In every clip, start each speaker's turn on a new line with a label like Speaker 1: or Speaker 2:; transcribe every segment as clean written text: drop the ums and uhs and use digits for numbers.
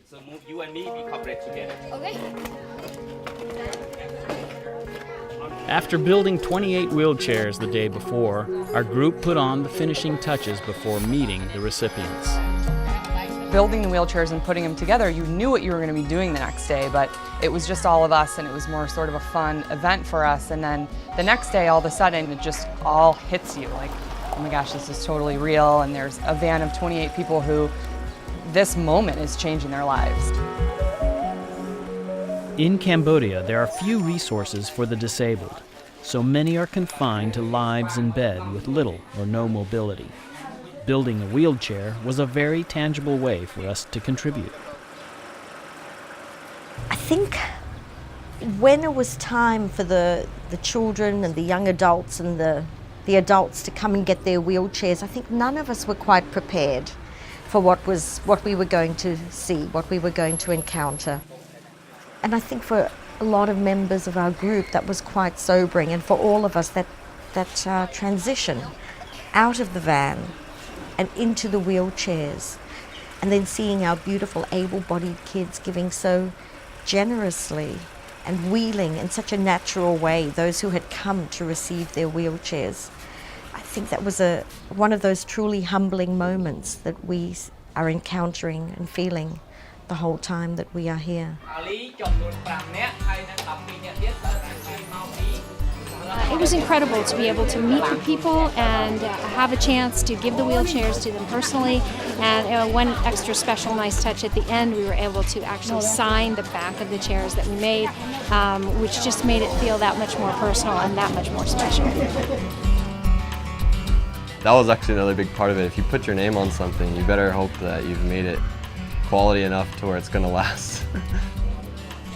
Speaker 1: So move you and me, we cooperate together.
Speaker 2: Okay.
Speaker 3: After building 28 wheelchairs the day before, our group put on the finishing touches before meeting the recipients.
Speaker 4: Building the wheelchairs and putting them together, you knew what you were going to be doing the next day, but it was just all of us and it was more sort of a fun event for us. And then the next day, all of a sudden, it just all hits you like, oh my gosh, this is totally real. And there's a van of 28 people who this moment is changing their lives.
Speaker 3: In Cambodia, there are few resources for the disabled, so many are confined to lives in bed with little or no mobility. Building a wheelchair was a very tangible way for us to contribute.
Speaker 5: I think when it was time for the children and the young adults and the adults to come and get their wheelchairs, I think none of us were quite prepared for what we were going to see, what we were going to encounter. And I think for a lot of members of our group that was quite sobering, and for all of us that transition out of the van and into the wheelchairs, and then seeing our beautiful able-bodied kids giving so generously and wheeling in such a natural way those who had come to receive their wheelchairs. I think that was one of those truly humbling moments that we are encountering and feeling the whole time that we are here.
Speaker 2: It was incredible to be able to meet the people and have a chance to give the wheelchairs to them personally. And one extra special nice touch at the end, we were able to actually sign the back of the chairs that we made, which just made it feel that much more personal and that much more special.
Speaker 6: That was actually another big part of it. If you put your name on something, you better hope that you've made it quality enough to where it's going to last.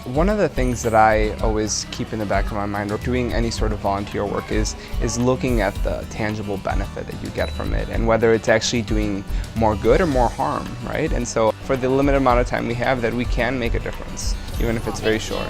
Speaker 7: One of the things that I always keep in the back of my mind, or doing any sort of volunteer work, is looking at the tangible benefit that you get from it, and whether it's actually doing more good or more harm, right? And so for the limited amount of time we have, that we can make a difference, even if it's very short.